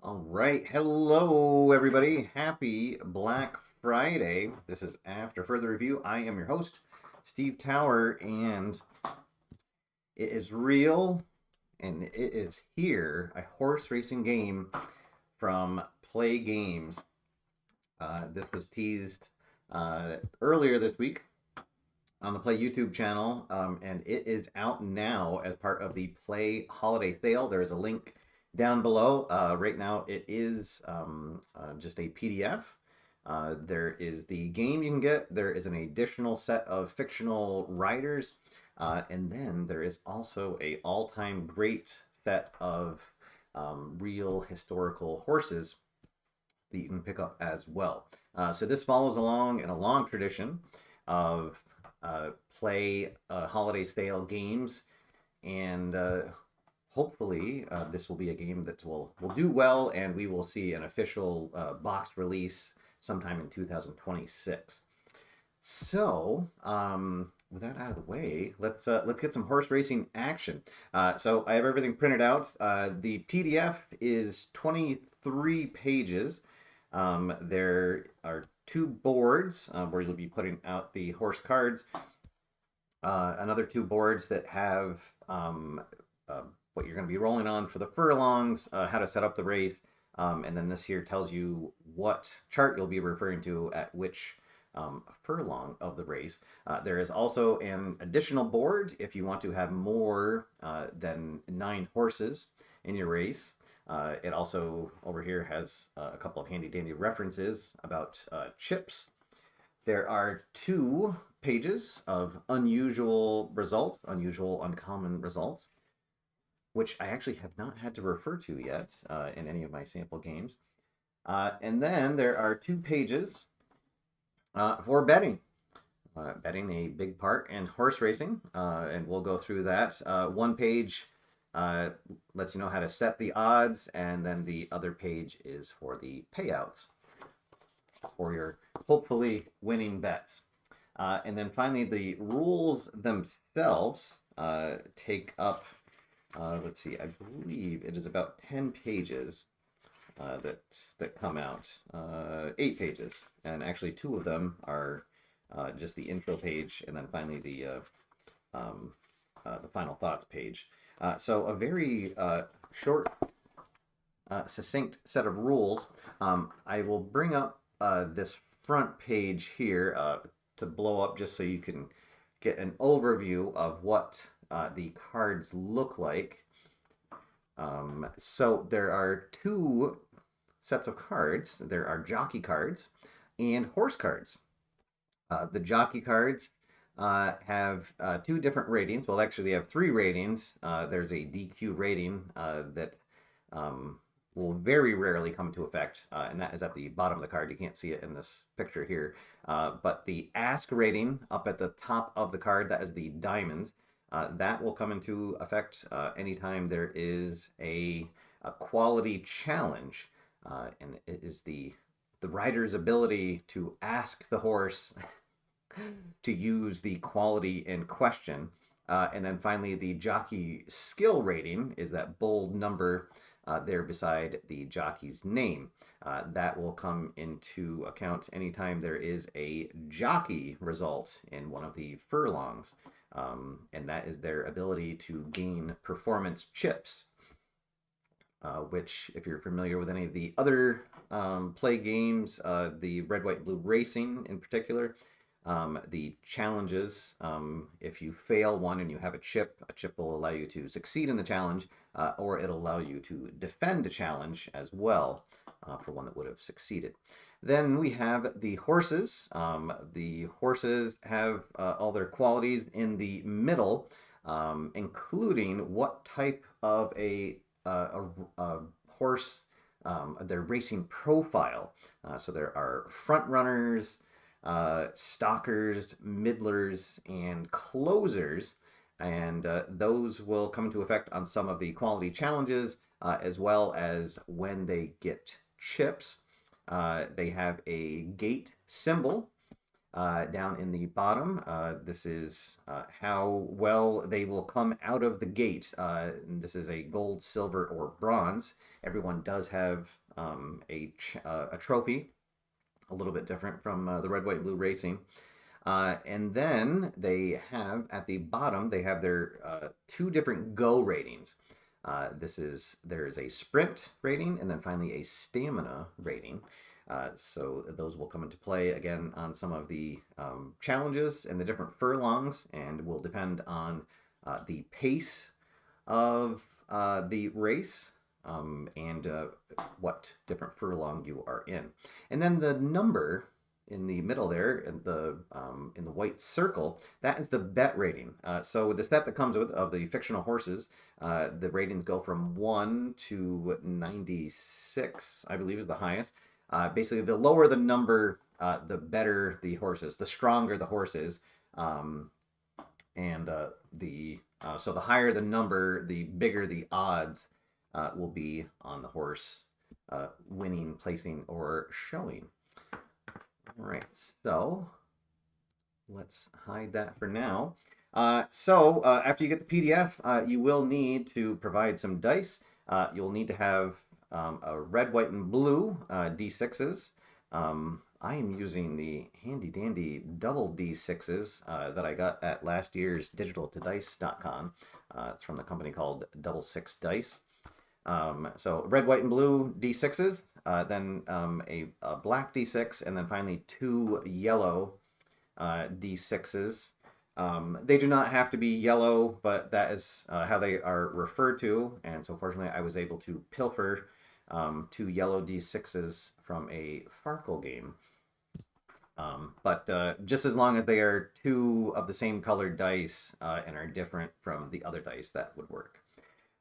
All right. Hello, everybody. Happy Black Friday. This is After Further Review. I am your host, Steve Tower, and it is real and it is here a horse racing game from Play Games. This was teased earlier this week on the Play YouTube channel, and it is out now as part of the Play holiday sale. There is a link down below. Right now it is just a PDF. There is the game you can get. There is an additional set of fictional riders. And then there is also a all-time great set of real historical horses that you can pick up as well. So this follows along in a long tradition of Play holiday sale games, and hopefully this will be a game that will do well, and we will see an official boxed release sometime in 2026. So with that out of the way, let's get some horse racing action. So I have everything printed out. The PDF is 23 pages. There are two boards where you'll be putting out the horse cards. Another two boards that have what you're going to be rolling on for the furlongs, how to set up the race, and then this here tells you what chart you'll be referring to at which furlong of the race. There is also an additional board if you want to have more than 9 horses in your race. It also over here has a couple of handy dandy references about chips. There are 2 pages of unusual results, uncommon results, which I actually have not had to refer to yet in any of my sample games. And then there are 2 pages for betting. Betting, a big part in horse racing, and we'll go through that. One page lets you know how to set the odds, and then the other page is for the payouts for your hopefully winning bets. And then finally, the rules themselves take up, let's see, I believe it is about 10 pages that come out. 8 pages, and actually 2 of them are just the intro page, and then finally the final thoughts page. So a very short, succinct set of rules. I will bring up this front page here to blow up just so you can get an overview of what the cards look like. So there are two sets of cards. There are jockey cards and horse cards. The jockey cards have two different ratings. Well, actually, they have three ratings. There's a DQ rating that will very rarely come into effect, and that is at the bottom of the card. You can't see it in this picture here. But the ask rating up at the top of the card, that is the diamonds, that will come into effect anytime there is a quality challenge. And it is the rider's ability to ask the horse to use the quality in question. And then finally, the jockey skill rating is that bold number there beside the jockey's name. That will come into account anytime there is a jockey result in one of the furlongs. And that is their ability to gain performance chips. Which, if you're familiar with any of the other play games, the Red, White, Blue Racing in particular, the challenges, if you fail one and you have a chip will allow you to succeed in the challenge, or it'll allow you to defend a challenge as well for one that would have succeeded. Then we have the horses. The horses have all their qualities in the middle, including what type of a horse, their racing profile. So there are front runners, stalkers, middlers, and closers, and those will come into effect on some of the quality challenges, as well as when they get chips. They have a gate symbol down in the bottom. This is how well they will come out of the gate. This is a gold, silver, or bronze. Everyone does have a trophy, a little bit different from the Red, White, Blue Racing. And then they have, at the bottom, they have their two different go ratings. There's a sprint rating and then finally a stamina rating. So those will come into play again on some of the challenges and the different furlongs, and will depend on the pace of the race and what different furlong you are in. And then the number in the middle there, in the white circle, that is the bet rating. So the set that comes with of the fictional horses, the ratings go from 1 to 96, I believe is the highest. Basically, the lower the number, the better the horses, the stronger the horses, so the higher the number, the bigger the odds will be on the horse winning, placing, or showing. All right, so let's hide that for now. After you get the PDF, you will need to provide some dice. You'll need to have a red, white, and blue D6s. I am using the handy dandy double D6s that I got at last year's digitaltodice.com. It's from the company called Double Six Dice. So red, white, and blue D6s, then a black D6, and then finally two yellow D6s. They do not have to be yellow, but that is how they are referred to. And so fortunately, I was able to pilfer two yellow D6s from a Farkle game. But just as long as they are two of the same colored dice and are different from the other dice, that would work.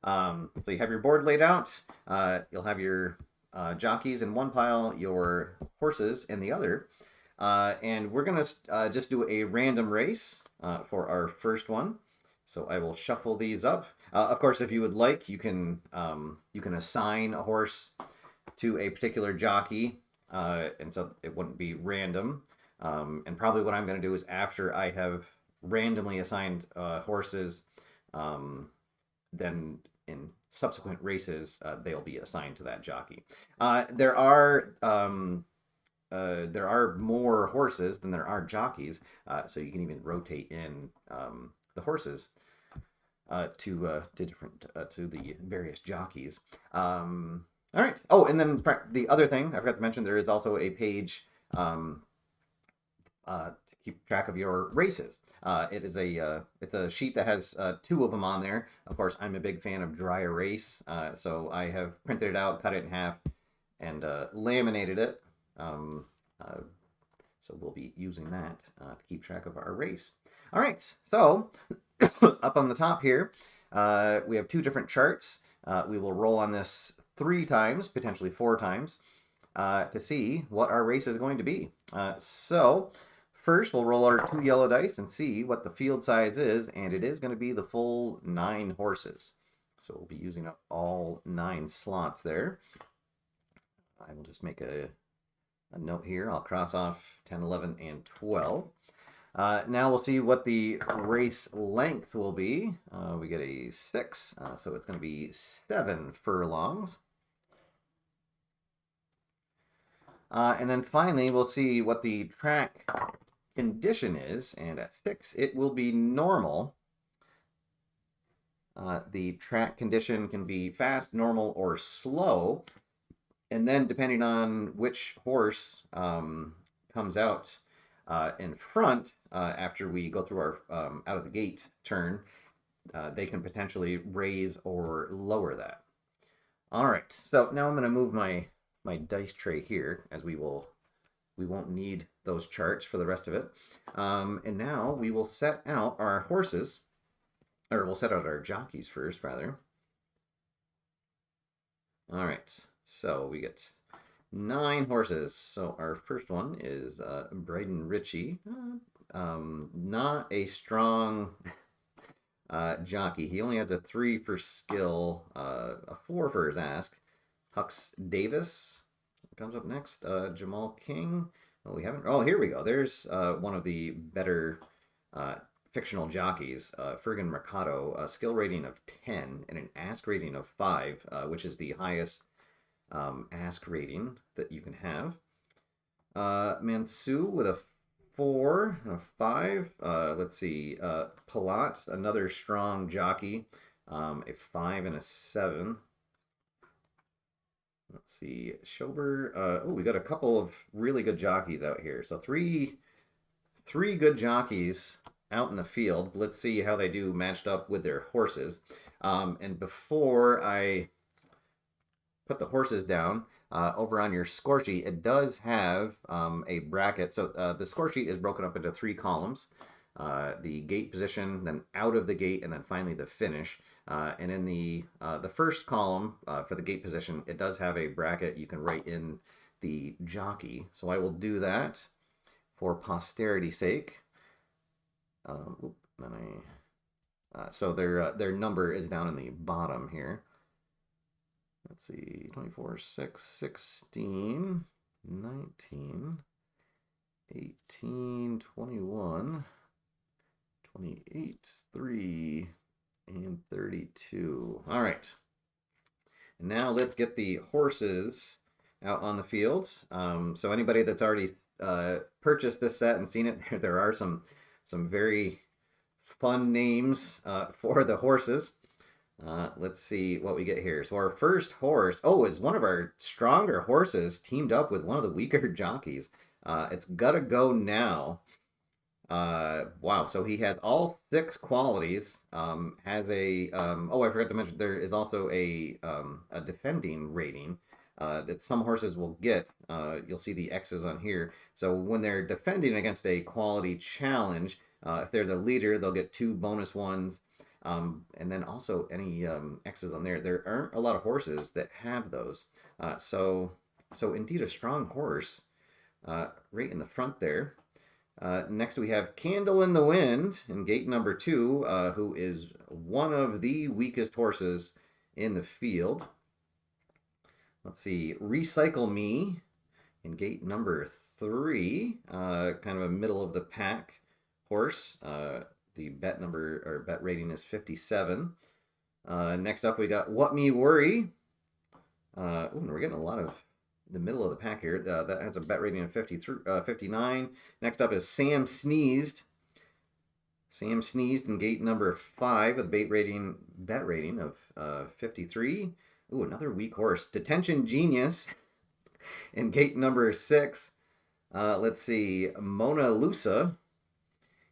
So you have your board laid out. You'll have your jockeys in one pile, your horses in the other. And we're going to just do a random race for our first one. So I will shuffle these up. Of course, if you would like, you can assign a horse to a particular jockey, and so it wouldn't be random. And probably what I'm going to do is, after I have randomly assigned horses, then in subsequent races, they'll be assigned to that jockey. There are more horses than there are jockeys, so you can even rotate in the horses to the various jockeys. All right. Oh, and then the other thing I forgot to mention, there is also a page to keep track of your races. It is it's a sheet that has two of them on there. Of course, I'm a big fan of dry erase, so I have printed it out, cut it in half, and laminated it. Um, uh, so we'll be using that to keep track of our race. All right, so up on the top here, we have two different charts. We will roll on this 3 times, potentially 4 times, to see what our race is going to be. So first, we'll roll our 2 yellow dice and see what the field size is, and it is going to be the full 9 horses. So we'll be using up all 9 slots there. I will just make a note here. I'll cross off 10, 11, and 12. Now we'll see what the race length will be. We get a 6, so it's going to be 7 furlongs. And then finally, we'll see what the track condition is, and at 6, it will be normal. The track condition can be fast, normal, or slow. And then depending on which horse comes out in front after we go through our out of the gate turn, they can potentially raise or lower that. All right, so now I'm going to move my dice tray here, as we won't need those charts for the rest of it. And now we will set out our horses, or we'll set out our jockeys first, rather. All right. So we get 9 horses. So our first one is Braden Ritchie. Not a strong jockey. He only has a 3 for skill, a 4 for his ask. Hux Davis comes up next. Jamal King. Oh, we haven't. Oh, here we go. There's one of the better fictional jockeys. Fergan Mercado, a skill rating of 10 and an ask rating of 5, which is the highest ask rating that you can have. Mansu with a 4 and a 5. Let's see. Palat, another strong jockey, a 5 and a 7. Let's see. Schober. Oh, we got a couple of really good jockeys out here. So three good jockeys out in the field. Let's see how they do matched up with their horses. And before I put the horses down, over on your score sheet, it does have a bracket. So the score sheet is broken up into 3 columns. The gate position, then out of the gate, and then finally the finish. And in the first column for the gate position, it does have a bracket. You can write in the jockey. So I will do that for posterity's sake. So their number is down in the bottom here. Let's see, 24, 6, 16, 19, 18, 21, 28, 3, and 32. All right. And now let's get the horses out on the field. So anybody that's already purchased this set and seen it, there are some very fun names for the horses. Let's see what we get here. So our first horse, is one of our stronger horses teamed up with one of the weaker jockeys. It's Gotta Go Now. Wow, so he has all 6 qualities. Has a I forgot to mention there is also a defending rating that some horses will get. You'll see the X's on here. So when they're defending against a quality challenge, if they're the leader, they'll get 2 bonus ones. And then also any X's on there. There aren't a lot of horses that have those. So indeed a strong horse right in the front there. Next we have Candle in the Wind in gate number 2, who is one of the weakest horses in the field. Let's see, Recycle Me in gate number 3, kind of a middle of the pack horse. The bet number or bet rating is 57. Next up, we got What Me Worry. We're getting a lot of the middle of the pack here. That has a bet rating of 59. Next up is Sam Sneezed. Sam Sneezed in gate number 5 with bet rating of 53. Ooh, another weak horse. Detention Genius in gate number 6. Let's see, Mona Lusa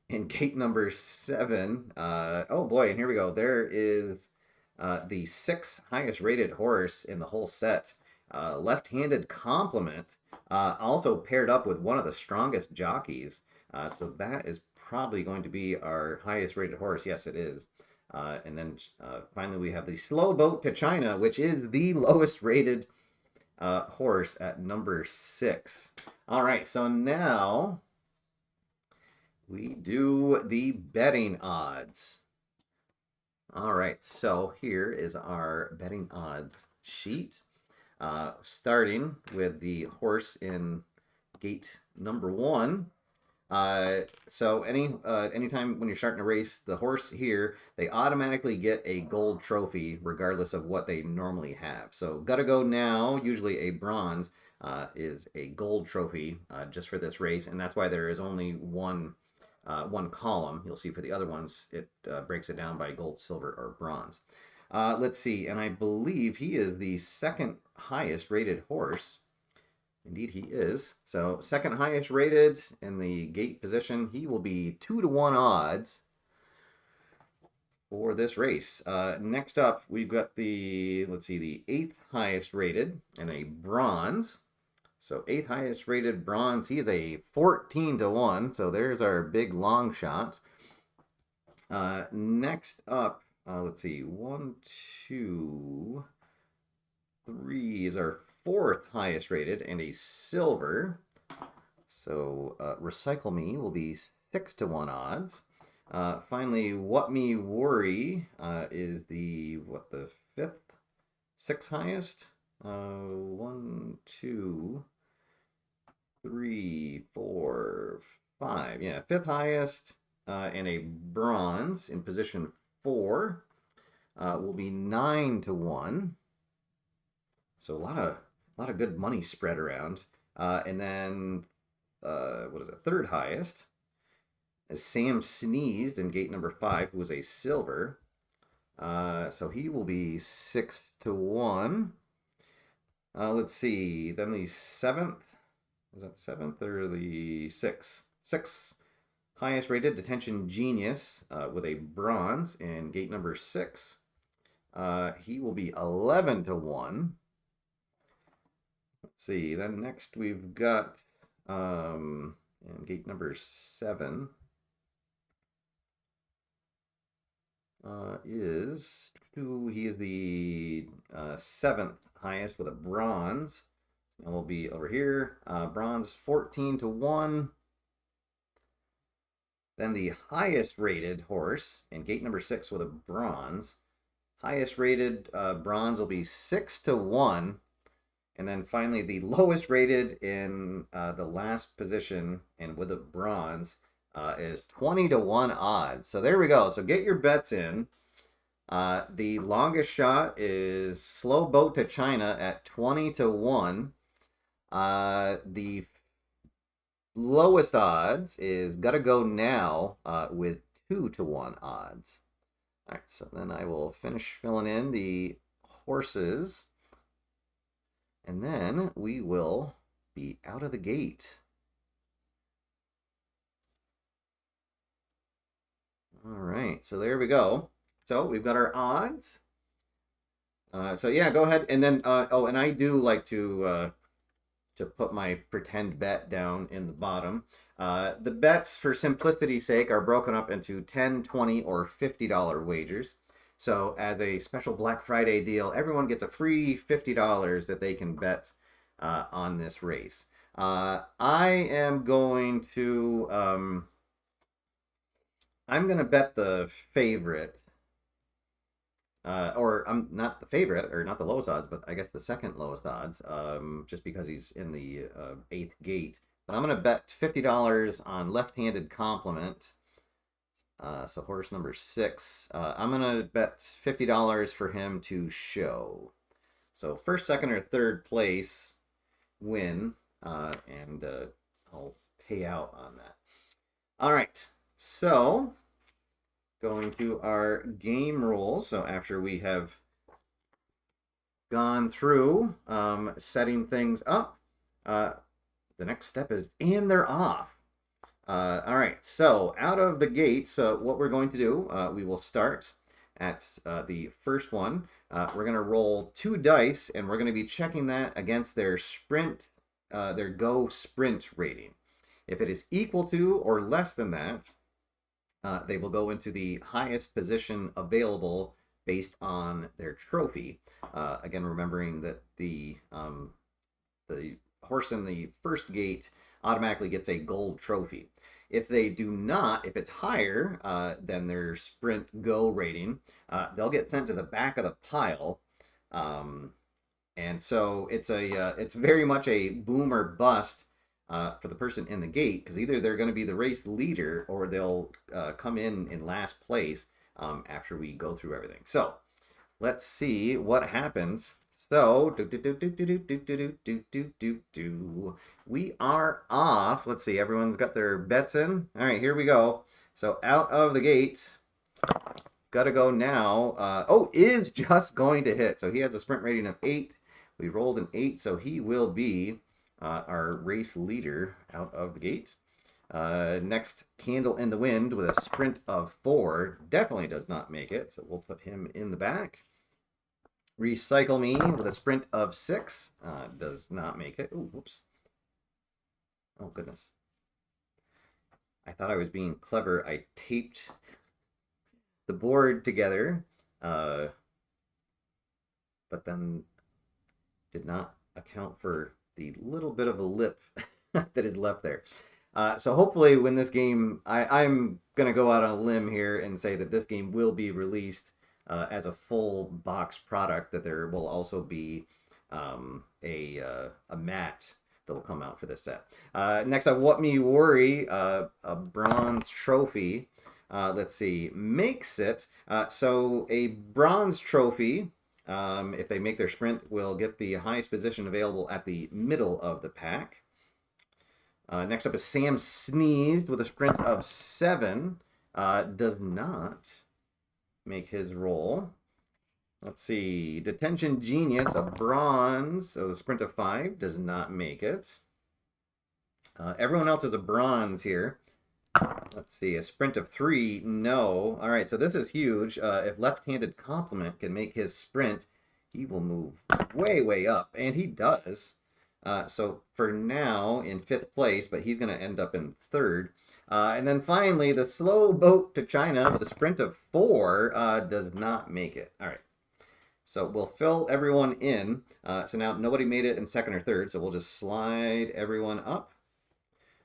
in gate number 7. Oh boy, and here we go. There is the 6th highest rated horse in the whole set. Left-handed complement, also paired up with one of the strongest jockeys. So that is probably going to be our highest rated horse. Yes, it is. And then finally we have the Slow Boat to China, which is the lowest rated horse at number 6. All right, so now we do the betting odds. All right, so here is our betting odds sheet. Starting with the horse in gate number 1. So anytime when you're starting a race, the horse here, they automatically get a gold trophy regardless of what they normally have. So gotta go now, usually a bronze is a gold trophy just for this race, and that's why there is only one column. You'll see for the other ones, it breaks it down by gold, silver, or bronze. Let's see, and I believe he is the 2nd highest rated horse. Indeed, he is. So 2nd highest rated in the gate position. He will be 2-to-1 odds for this race. Next up, we've got the 8th highest rated in a bronze. So 8th highest rated bronze. He is a 14-to-1. So there's our big long shot. Next up, let's see, 1, 2, 3 is our 4th highest rated and a silver. So Recycle Me will be 6-to-1 odds. Finally, What Me Worry is the 6th highest. 1, 2, 3, 4, 5. Yeah, 5th highest and a bronze in position 4 will be 9-to-1. So a lot of good money spread around. And then what is it? 3rd highest is Sam Sneezed in gate number 5, who was a silver. So he will be 6-to-1. Let's see. Then the 7th. Was that 7th or the 6th? 6th highest rated Detention Genius with a bronze in gate number 6. He will be 11-to-1. Let's see. Then next we've got in gate number 7 he is the 7th highest with a bronze, and we'll be over here. Bronze 14-to-1. Then the highest rated horse in gate number 6 with a bronze. Highest rated bronze will be 6-to-1. And then finally, the lowest rated in the last position and with a bronze is 20-to-1 odds. So there we go. So get your bets in. The longest shot is Slow Boat to China at 20-to-1. The lowest odds is Gotta Go Now with 2-to-1 odds. All right, so then I will finish filling in the horses, and then we will be out of the gate. All right, so there we go. So we've got our odds. So yeah, go ahead, and then oh, and I do like to put my pretend bet down in the bottom. The bets, for simplicity's sake, are broken up into $10, $20, or $50 wagers. So as a special Black Friday deal, everyone gets a free $50 that they can bet on this race. I am going to I'm going to bet the favorite. Or I'm not the favorite, or not the lowest odds, but I guess the 2nd lowest odds, just because he's in the 8th gate. But I'm going to bet $50 on Left-Handed Compliment. So horse number 6. I'm going to bet $50 for him to show. So 1st, 2nd, or 3rd place win, and I'll pay out on that. All right, so going to our game rules. So after we have gone through setting things up, the next step is, and they're off. All right, so out of the gates, what we're going to do, we will start at the first one. We're going to roll 2 dice, and we're going to be checking that against their sprint, their go sprint rating. If it is equal to or less than that, they will go into the highest position available based on their trophy. Again, remembering that the horse in the first gate automatically gets a gold trophy. If they do not, if it's higher than their sprint go rating, they'll get sent to the back of the pile. And so it's very much a boom or bust for the person in the gate, because either they're going to be the race leader or they'll come in last place after we go through everything. So let's see what happens. So we are off. Let's see. Everyone's got their bets in. All right, here we go. So out of the gates, gotta go now. Is just going to hit. So he has a sprint rating of 8. We rolled an 8, so he will be our race leader out of the gate. Next, Candle in the Wind with a sprint of 4 definitely does not make it, so we'll put him in the back. Recycle Me with a sprint of 6 does not make it. Ooh, whoops. Oh, goodness. I thought I was being clever. I taped the board together, but then did not account for the little bit of a lip that is left there. So hopefully when this game, I'm going to go out on a limb here and say that this game will be released as a full box product, that there will also be a mat that will come out for this set. Next up, What Me Worry, a bronze trophy. Let's see, makes it. So a bronze trophy, if they make their sprint, will get the highest position available at the middle of the pack. Next up is Sam Sneezed with a sprint of 7. Does not make his roll. Let's see, Detention Genius, a bronze, so the sprint of 5 does not make it. Everyone else is a bronze here. Let's see, a sprint of 3, no. All right, so this is huge. If Left-Handed Compliment can make his sprint, he will move way, way up, and he does. So for now, in 5th place, but he's going to end up in 3rd. And then finally, the Slow Boat to China with a sprint of 4 does not make it. All right. So we'll fill everyone in. So now nobody made it in 2nd or 3rd, so we'll just slide everyone up.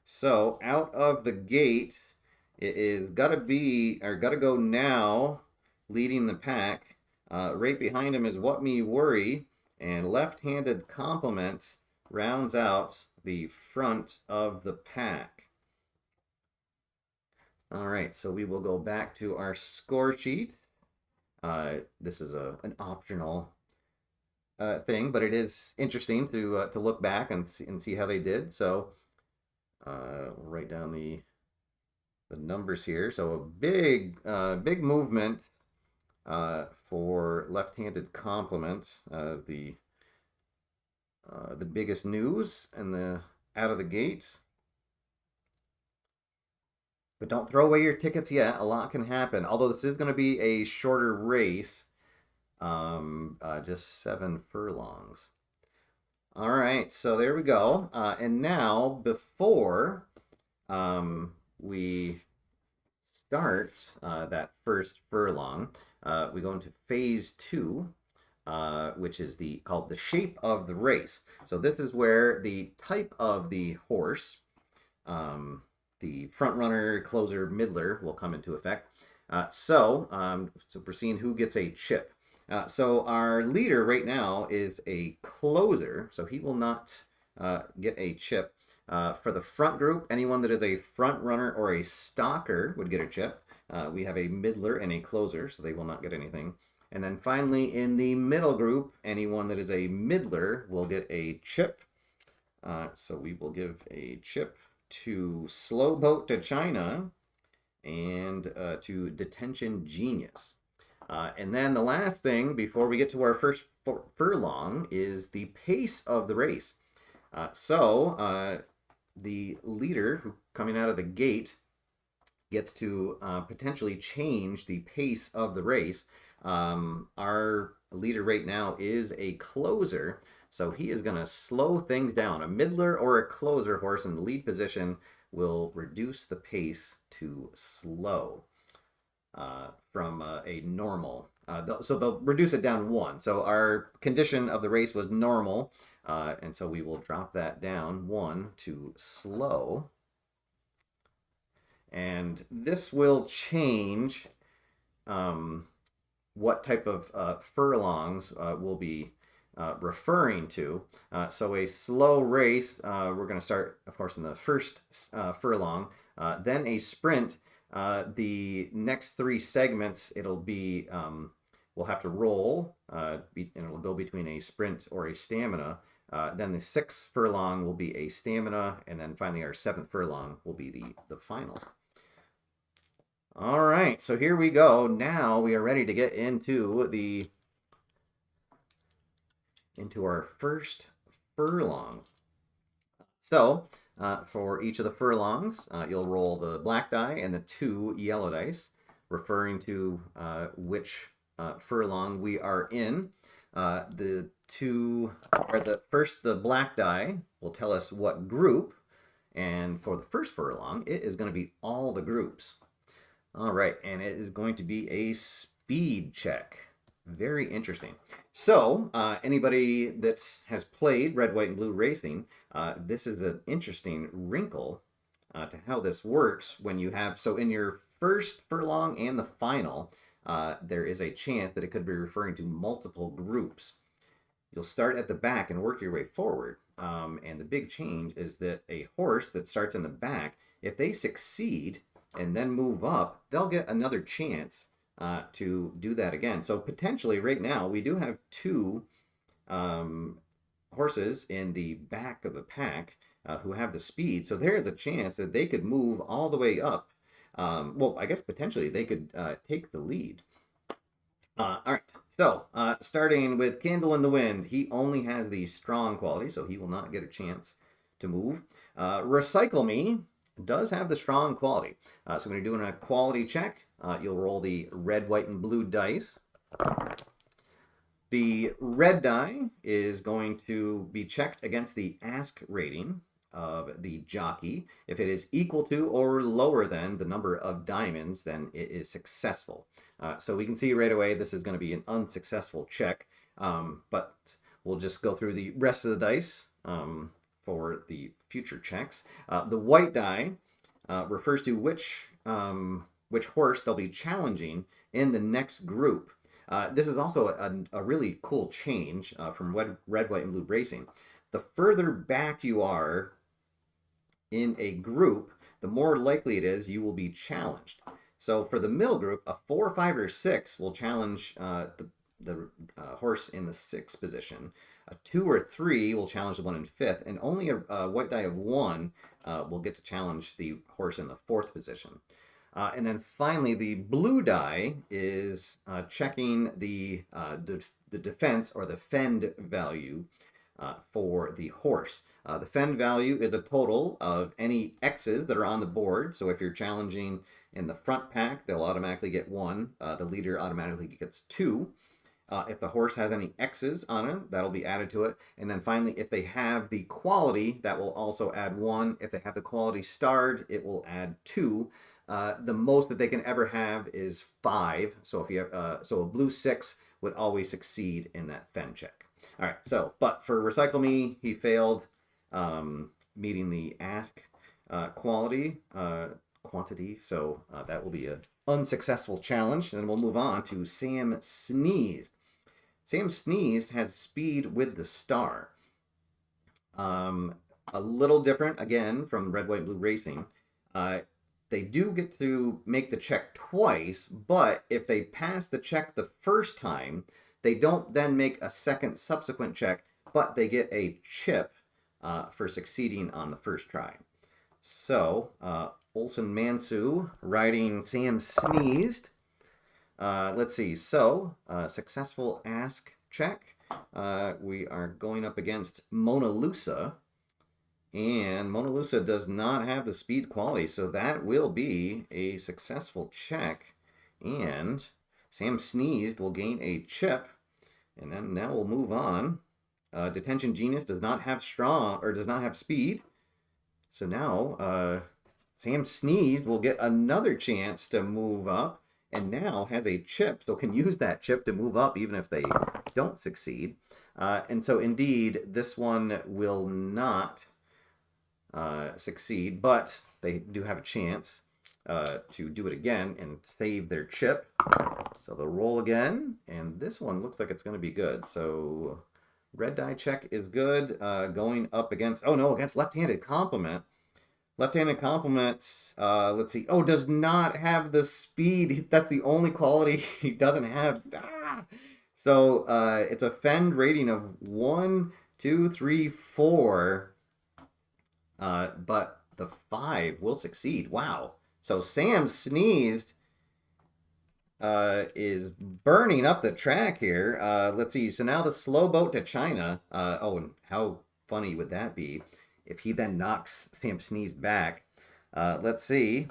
So out of the gate, it is gotta go now, leading the pack. Right behind him is What Me Worry, and Left-Handed Compliment rounds out the front of the pack. All right, so we will go back to our score sheet. This is an optional thing, but it is interesting to look back and see how they did. So we'll write down the numbers here. So a big movement for Left-Handed Compliment, the biggest news and the out of the gate. But don't throw away your tickets yet. A lot can happen. Although this is going to be a shorter race, just 7 furlongs. All right, so there we go. And now, before we start that first furlong, we go into phase 2, which is called the shape of the race. So this is where the type of the horse, the front runner, closer, middler will come into effect. So we're seeing who gets a chip. So our leader right now is a closer, so he will not get a chip. For the front group, anyone that is a front runner or a stalker would get a chip. We have a middler and a closer, so they will not get anything. And then finally, in the middle group, anyone that is a middler will get a chip. So we will give a chip to Slow Boat to China and to Detention Genius. And then the last thing before we get to our first furlong is the pace of the race. So the leader who coming out of the gate gets to potentially change the pace of the race. Our leader right now is a closer, so he is going to slow things down. A middler or a closer horse in the lead position will reduce the pace to slow from a normal. So they'll reduce it down one. So our condition of the race was normal, and so we will drop that down one to slow. And this will change what type of furlongs we'll be referring to. So a slow race, we're going to start, of course, in the first furlong, then a sprint. The next three segments, it'll be, we'll have to roll, and it'll go between a sprint or a stamina. Then the sixth furlong will be a stamina, and then finally our seventh furlong will be the final. All right, so here we go. Now we are ready to get into our first furlong. So for each of the furlongs, you'll roll the black die and the 2 yellow dice, referring to which furlong we are in. The black die will tell us what group, and for the first furlong, it is going to be all the groups. All right, and it is going to be a speed check. Very interesting. So, anybody that has played Red, White, and Blue Racing, this is an interesting wrinkle to how this works when you have, so in your first furlong and the final, there is a chance that it could be referring to multiple groups. You'll start at the back and work your way forward. And the big change is that a horse that starts in the back, if they succeed and then move up, they'll get another chance to do that again. So potentially right now we do have 2 horses in the back of the pack who have the speed. So there is a chance that they could move all the way up. Well, I guess potentially they could take the lead. All right, so starting with Candle in the Wind, he only has the strong quality, so he will not get a chance to move. Recycle Me does have the strong quality. So when you're doing a quality check, you'll roll the red, white, and blue dice. The red die is going to be checked against the ask rating of the jockey. If it is equal to or lower than the number of diamonds, then it is successful. So we can see right away this is going to be an unsuccessful check, but we'll just go through the rest of the dice for the future checks. The white die refers to which horse they'll be challenging in the next group. This is also a really cool change from Red, White, and Blue Racing. The further back you are in a group, the more likely it is you will be challenged. So for the middle group, a 4, 5, or 6 will challenge the horse in the 6th position. A 2 or 3 will challenge the one in 5th, and only a white die of 1 will get to challenge the horse in the 4th position. And then finally, the blue die is checking the defense or the fend value for the horse. The fend value is a total of any X's that are on the board. So if you're challenging in the front pack, they'll automatically get 1. The leader automatically gets 2. If the horse has any X's on it, that'll be added to it. And then finally, if they have the quality, that will also add 1. If they have the quality starred, it will add 2. The most that they can ever have is 5. So if you have, so a blue 6 would always succeed in that fend check. All right. So, but for Recycle Me, he failed meeting the ask quantity. So that will be an unsuccessful challenge. And we'll move on to Sam Sneezed. Sam Sneezed has speed with the star. A little different again from Red, White, Blue Racing. They do get to make the check twice, but if they pass the check the first time, they don't then make a second subsequent check, but they get a chip for succeeding on the first try. So, Olson Mansu riding Sam Sneezed. Let's see. So, successful ask check. We are going up against Mona Lusa. And Mona Lisa does not have the speed quality, so that will be a successful check. And Sam Sneezed will gain a chip, and then now we'll move on. Detention Genius does not have speed, so now Sam Sneezed will get another chance to move up, and now has a chip, so can use that chip to move up even if they don't succeed. And so indeed, this one will not succeed, but they do have a chance to do it again and save their chip. So they'll roll again, and this one looks like it's going to be good. So red die check is good. Going up against, oh no, against left-handed complement. Left-handed complement, let's see. Oh, does not have the speed. That's the only quality he doesn't have. So it's a fend rating of 1, 2, 3, 4. But the 5 will succeed. Wow. So Sam Sneezed is burning up the track here. Let's see. So now the slow boat to China. Oh, and how funny would that be if he then knocks Sam Sneezed back? Let's see.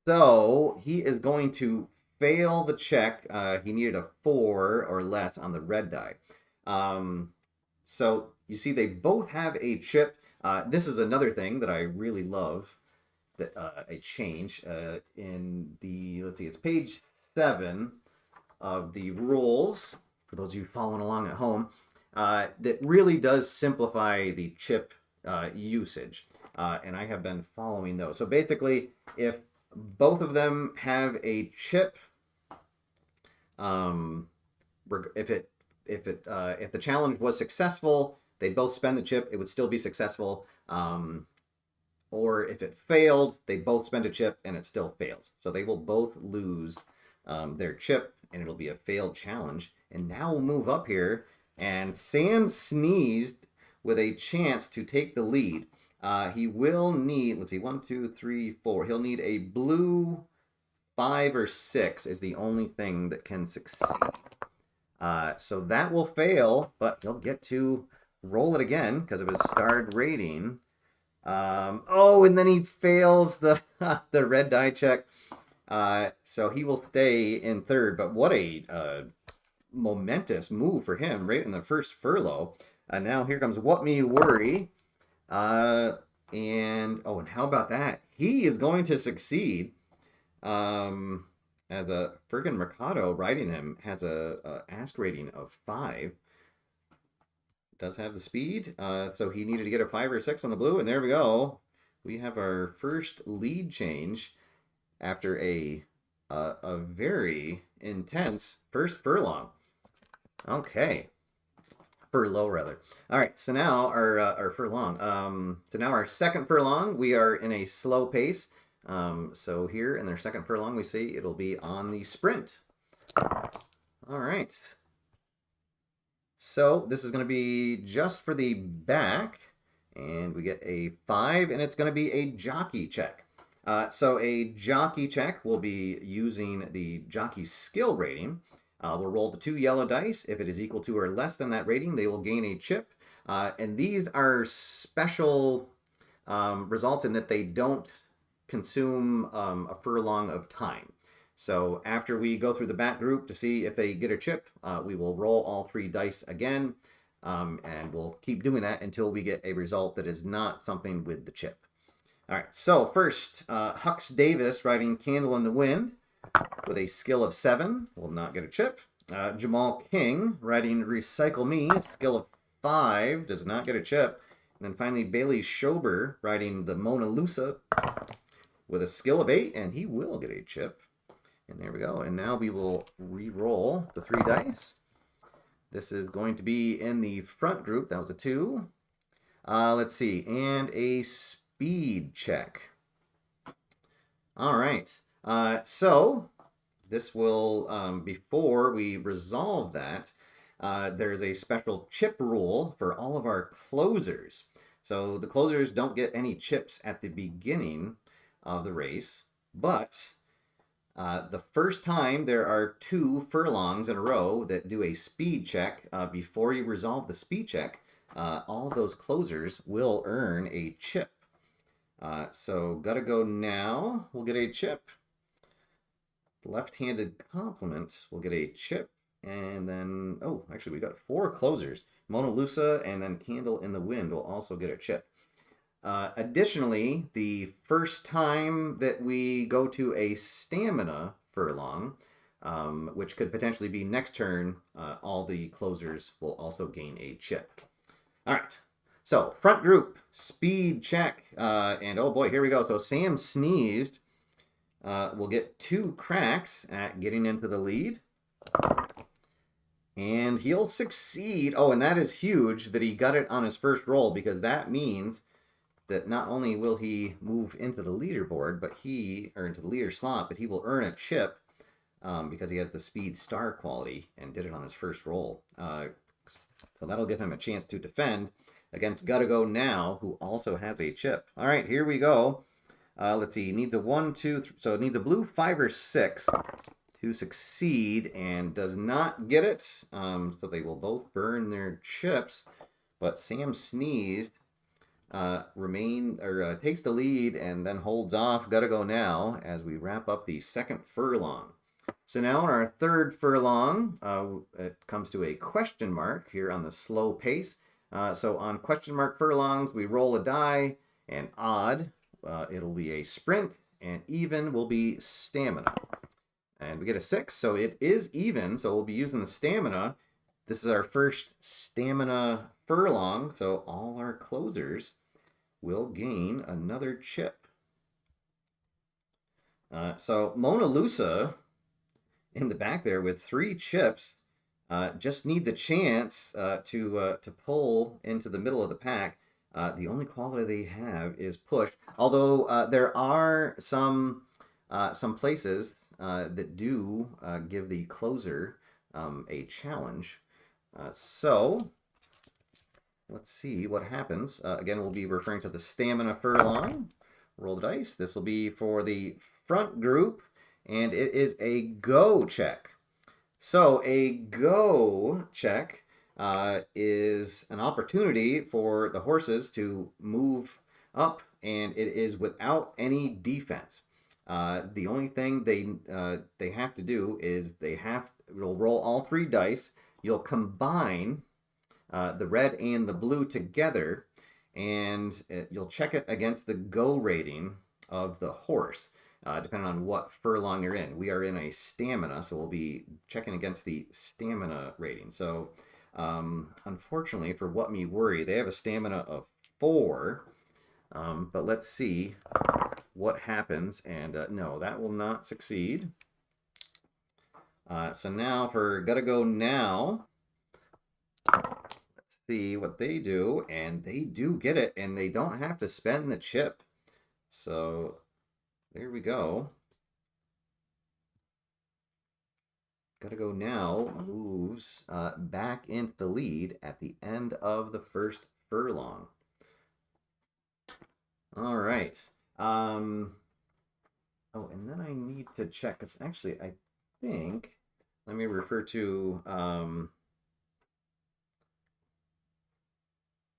So he is going to fail the check. He needed a 4 or less on the red die. So you see they both have a chip. This is another thing that I really love, that a change in the, let's see, it's page 7 of the rules, for those of you following along at home, that really does simplify the chip usage. And I have been following those. So basically, if both of them have a chip, if the challenge was successful, they'd both spend the chip, it would still be successful. Or if it failed, they both spend a chip and it still fails. So they will both lose their chip, and it'll be a failed challenge. And now we'll move up here, and Sam Sneezed with a chance to take the lead. He will need, let's see, 1, 2, 3, 4. He'll need a blue 5 or 6 is the only thing that can succeed. So that will fail, but he'll get to roll it again because of his starred rating. Oh, and then he fails the the red die check. So he will stay in third, but what a momentous move for him right in the first furlough. Now here comes What Me Worry. And how about that? He is going to succeed. As a Fergan Mercado riding him has a ask rating of 5. Does have the speed, so he needed to get a 5 or 6 on the blue, and there we go. We have our first lead change after a very intense first furlong. Okay. Furlough, rather. All right, so now our furlong. So now our second furlong, we are in a slow pace. So here in their second furlong, we see it'll be on the sprint. All right. So this is going to be just for the back, and we get a 5, and it's going to be a jockey check. So a jockey check will be using the jockey skill rating. We'll roll the 2 yellow dice. If it is equal to or less than that rating, they will gain a chip. And these are special results in that they don't consume a furlong of time. So after we go through the back group to see if they get a chip, we will roll all 3 dice again, and we'll keep doing that until we get a result that is not something with the chip. All right, so first, Hux Davis riding Candle in the Wind with a skill of 7, will not get a chip. Jamal King riding Recycle Me, skill of 5, does not get a chip. And then finally, Bailey Schober riding the Mona Lisa with a skill of 8, and he will get a chip. And there we go. And now we will re-roll the 3 dice. This is going to be in the front group. That was a 2. Let's see. And a speed check. All right. So this will, before we resolve that, there's a special chip rule for all of our closers. So the closers don't get any chips at the beginning of the race, but the first time there are 2 furlongs in a row that do a speed check before you resolve the speed check, all those closers will earn a chip. So gotta go now. We'll get a chip. Left-handed complement will get a chip. And then, oh, actually, we got 4 closers. Mona Lisa and then Candle in the Wind will also get a chip. Additionally, the first time that we go to a stamina furlong, which could potentially be next turn, all the closers will also gain a chip. All right. So front group, speed check. And oh boy, here we go. So Sam sneezed. We'll get 2 cracks at getting into the lead. And he'll succeed. Oh, and that is huge that he got it on his first roll, because that means that not only will he move into the leaderboard, or into the leader slot, but he will earn a chip because he has the speed star quality and did it on his first roll. So that'll give him a chance to defend against Gotta Go Now, who also has a chip. All right, here we go. Let's see, needs a 1, 2, 3, so it needs a blue 5 or 6 to succeed, and does not get it. So they will both burn their chips, but Sam sneezed. Takes the lead and then holds off Gotta Go Now as we wrap up the second furlong. So now in our third furlong, it comes to a question mark here on the slow pace. So on question mark furlongs, we roll a die, and odd, it'll be a sprint, and even will be stamina. And we get a 6, so it is even, so we'll be using the stamina. This is our first stamina furlong, so all our closers will gain another chip. So Mona Lisa in the back there with 3 chips just needs a chance to pull into the middle of the pack. The only quality they have is push, although there are some places that do give the closer a challenge. So let's see what happens. Again, we'll be referring to the stamina furlong. Roll the dice. This will be for the front group, and it is a go check. So a go check is an opportunity for the horses to move up, and it is without any defense. The only thing they have to do is you'll roll all 3 dice. You'll combine the red and the blue together, and you'll check it against the go rating of the horse, depending on what furlong you're in. We are in a stamina, so we'll be checking against the stamina rating. So unfortunately, for What Me Worry, they have a stamina of 4, but let's see what happens. And no, that will not succeed. So now for Gotta Go Now, let's see what they do, and they do get it, and they don't have to spend the chip. So there we go. Gotta Go Now moves back into the lead at the end of the first furlong. All right. Oh, and then I need to check, because actually I think, let me refer to,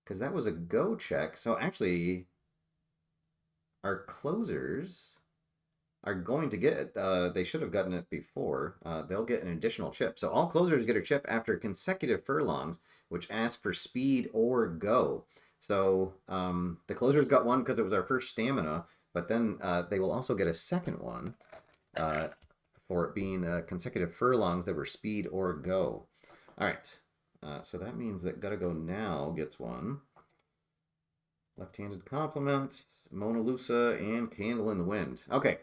because that was a go check. So actually, our closers are going to get, they should have gotten it before. They'll get an additional chip. So all closers get a chip after consecutive furlongs, which ask for speed or go. So the closers got one because it was our first stamina, but then they will also get a second one for it being consecutive furlongs that were speed or go. All right, so that means that Gotta Go Now gets one. Left-handed complement, Mona Lisa, and Candle in the Wind. Okay,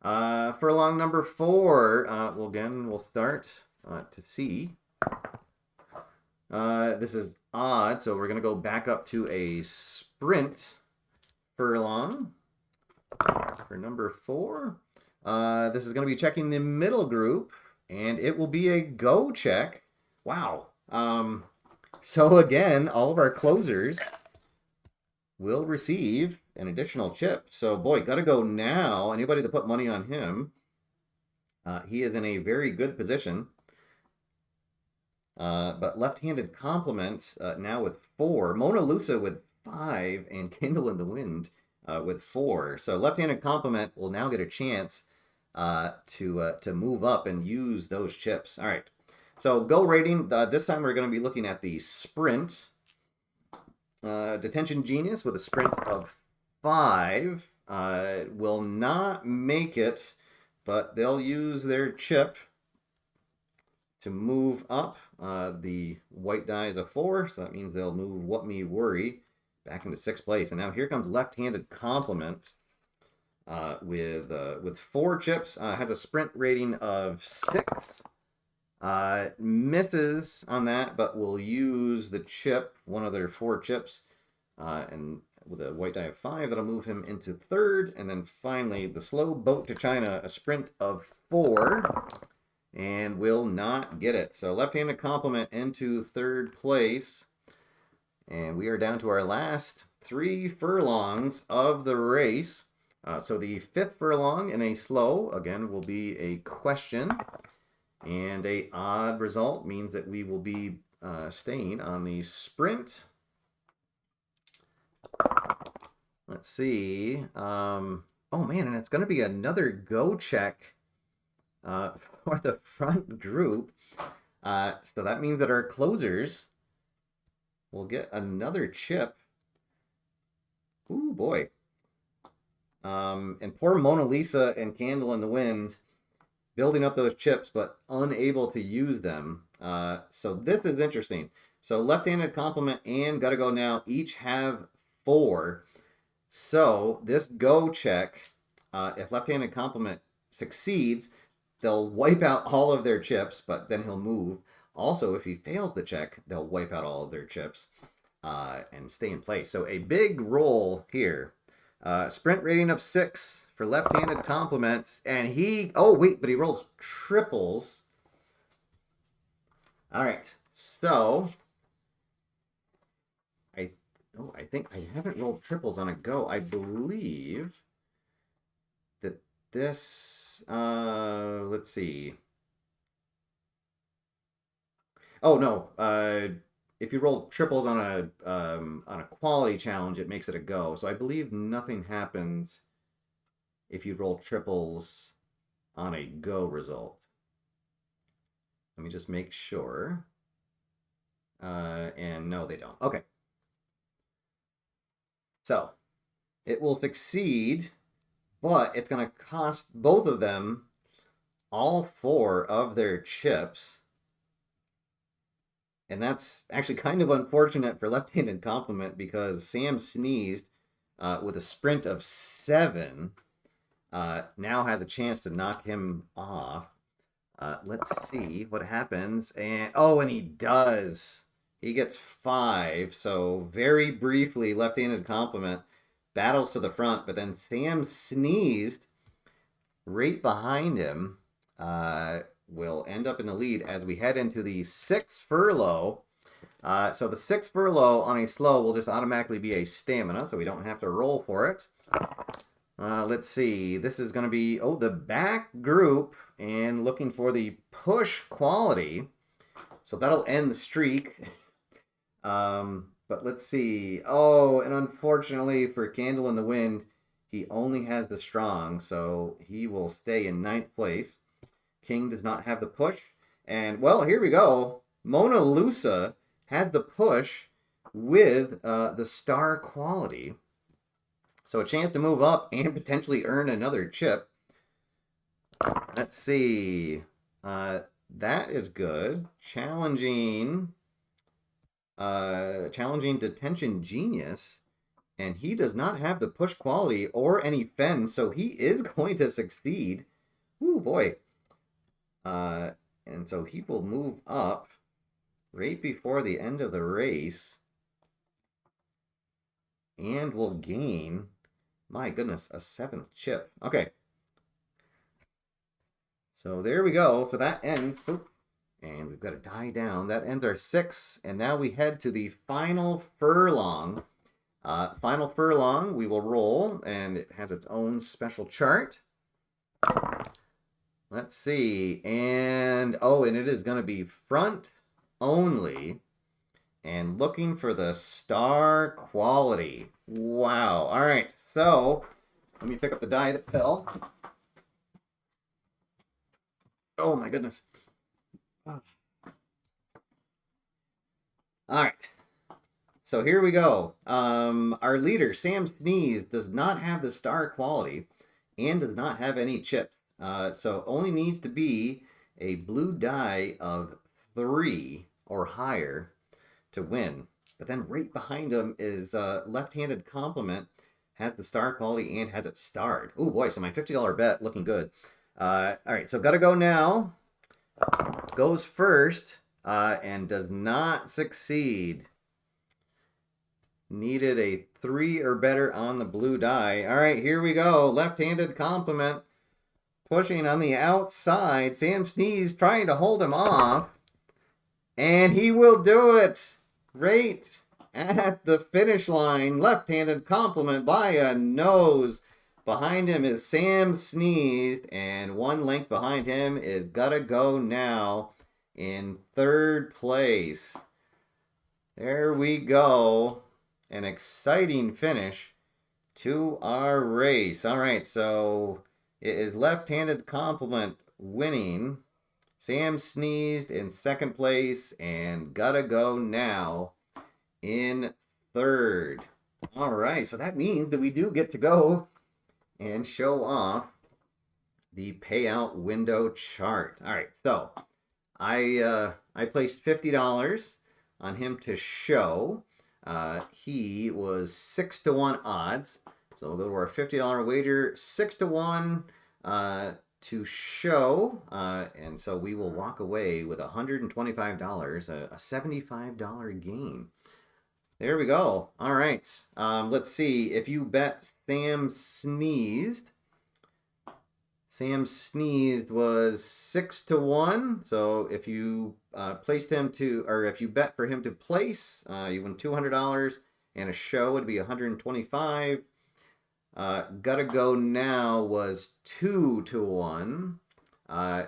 furlong number 4. We'll start to see. This is odd, so we're going to go back up to a sprint furlong for number 4. This is going to be checking the middle group, and it will be a go check. Wow. So again, all of our closers will receive an additional chip. So boy, Gotta Go Now. Anybody that put money on him, he is in a very good position. But left-handed complement now with 4. Mona Lisa with 5, and Kindle in the Wind with 4. So left-handed complement will now get a chance to move up and use those chips. All right. So go rating. This time we're going to be looking at the sprint. Detention Genius with a sprint of 5 will not make it, but they'll use their chip to move up. The white die is a 4, so that means they'll move What Me Worry back into 6th place. And now here comes left-handed complement with 4 chips. Has a sprint rating of 6. Misses on that, but will use the chip, one of their 4 chips, and with a white die of 5, that'll move him into 3rd. And then finally, the slow boat to China, a sprint of 4, and will not get it. So left-handed complement into 3rd place. And we are down to our last 3 furlongs of the race. So the 5th furlong in a slow, again, will be a question. And a odd result means that we will be staying on the sprint. Let's see. Oh, man, and it's going to be another go check for the front group. So that means that our closers will get another chip. Ooh, boy. And poor Mona Lisa and Candle in the Wind building up those chips, but unable to use them. So this is interesting. So left-handed complement and Gotta Go Now each have 4. So this go check, if left-handed complement succeeds, they'll wipe out all of their chips, but then he'll move. Also, if he fails the check, they'll wipe out all of their chips and stay in place. So a big roll here. Sprint rating of 6 for left-handed complement. And he, oh wait, but he rolls triples. All right, so I think I haven't rolled triples on a go. I believe that this, let's see. Oh no, if you roll triples on a quality challenge, it makes it a go. So I believe nothing happens if you roll triples on a go result. Let me just make sure. And no, they don't. Okay. So it will succeed, but it's going to cost both of them all 4 of their chips. And that's actually kind of unfortunate for left-handed complement because Sam sneezed with a sprint of 7. Now has a chance to knock him off. Let's see what happens. And oh, and he does. He gets 5. So very briefly, left-handed complement battles to the front, but then Sam sneezed right behind him. Will end up in the lead as we head into the 6th furlough. So the 6th furlough on a slow will just automatically be a stamina, so we don't have to roll for it. Let's see. This is going to be, oh, the back group and looking for the push quality. So that'll end the streak. But let's see. Oh, and unfortunately for Candle in the Wind, he only has the strong, so he will stay in 9th place. King does not have the push. And, well, here we go. Mona Lisa has the push with the star quality. So a chance to move up and potentially earn another chip. Let's see. That is good. Challenging Detention Genius. And he does not have the push quality or any fend, so he is going to succeed. Ooh, boy. And so he will move up right before the end of the race and will gain, my goodness, a 7th chip. Okay. So there we go. So that ends, and we've got to die down. That ends our 6, and now we head to the final furlong. Final furlong, we will roll, and it has its own special chart. Let's see, and oh, and it is going to be front only, and looking for the star quality. Wow. All right. So let me pick up the die that fell. Oh my goodness. All right. So here we go. Our leader, Sam Sneeze, does not have the star quality and does not have any chips. So only needs to be a blue die of 3 or higher to win. But then right behind him is left-handed complement, has the star quality and has it starred. Oh boy, so my $50 bet looking good. All right, so gotta go now. Goes first and does not succeed. Needed a 3 or better on the blue die. All right, here we go. Left-handed complement pushing on the outside. Sam Sneeze trying to hold him off. And he will do it. Right at the finish line. Left-handed complement by a nose. Behind him is Sam Sneezed. And 1 length behind him is Gotta Go Now in 3rd place. There we go. An exciting finish to our race. All right, so it is left-handed complement winning. Sam Sneezed in 2nd place and Gotta Go Now in 3rd. All right, so that means that we do get to go and show off the payout window chart. All right, so I placed $50 on him to show. He was 6-to-1 odds. So we'll go to our $50 wager, 6-to-1 to show. And so we will walk away with $125, a $75 gain. There we go. All right. Let's see. If you bet Sam Sneezed, Sam Sneezed was 6-to-1. So if you placed him to, or if you bet for him to place, you win $200, and a show would be $125. Gotta Go Now was 2-to-1.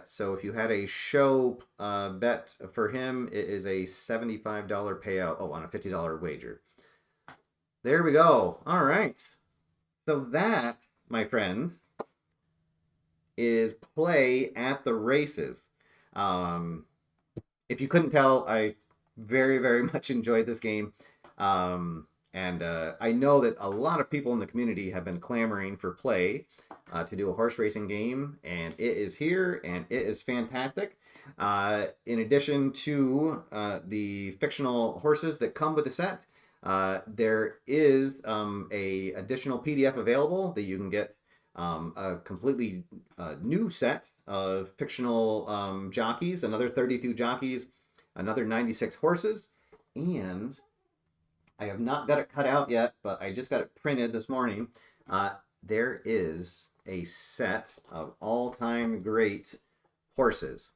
So if you had a show bet for him, it is a $75 payout. Oh, on a $50 wager. There we go. All right. So that, my friends, is Play at the Races. If you couldn't tell, I very, very much enjoyed this game. And I know that a lot of people in the community have been clamoring for Play to do a horse racing game, and it is here, and it is fantastic. In addition to the fictional horses that come with the set, there is a additional PDF available that you can get a completely new set of fictional jockeys, another 32 jockeys, another 96 horses, and I have not got it cut out yet, but I just got it printed this morning. There is a set of all-time great horses.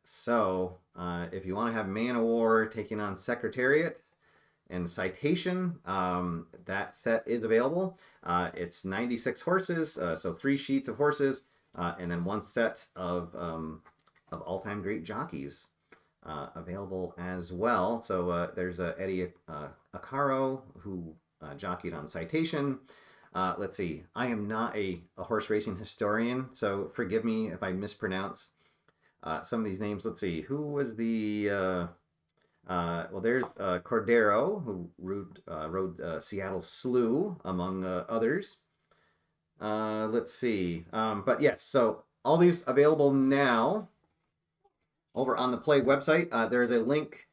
So if you want to have Man of War taking on Secretariat and Citation, that set is available. It's 96 horses, so 3 sheets of horses, and then 1 set of all-time great jockeys available as well. So there's Eddie Acaro, who jockeyed on Citation. Let's see. I am not a horse racing historian, so forgive me if I mispronounce some of these names. Let's see. Who was the... well, there's Cordero, who rode Seattle Slew, among others. Let's see. But yes, so all these available now over on the Play website. There's a link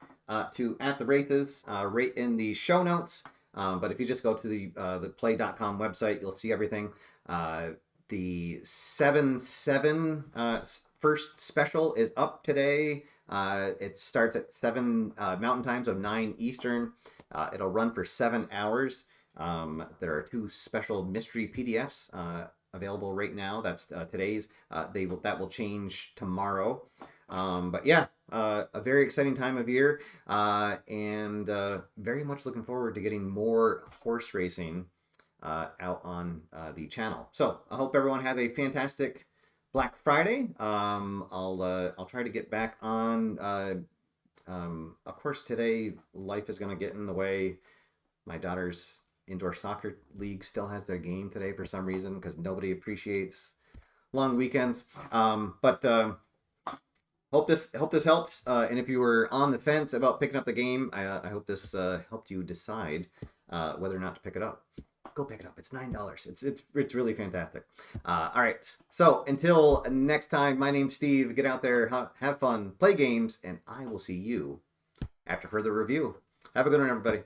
to At the Races right in the show notes. But if you just go to the play.com website, you'll see everything. The 7-7 first special is up today. It starts at 7 Mountain Times of 9 Eastern. It'll run for 7 hours. There are 2 special mystery PDFs available right now. That's today's. That will change tomorrow. But yeah, a very exciting time of year, and very much looking forward to getting more horse racing out on the channel. So I hope everyone has a fantastic Black Friday. I'll try to get back on Of course, today life is going to get in the way. My daughter's indoor soccer league still has their game today for some reason because nobody appreciates long weekends. But hope this helps. And if you were on the fence about picking up the game, I hope this helped you decide whether or not to pick it up. Go pick it up. It's $9. It's really fantastic. All right. So until next time, my name's Steve. Get out there, have fun, play games, and I will see you after further review. Have a good one, everybody.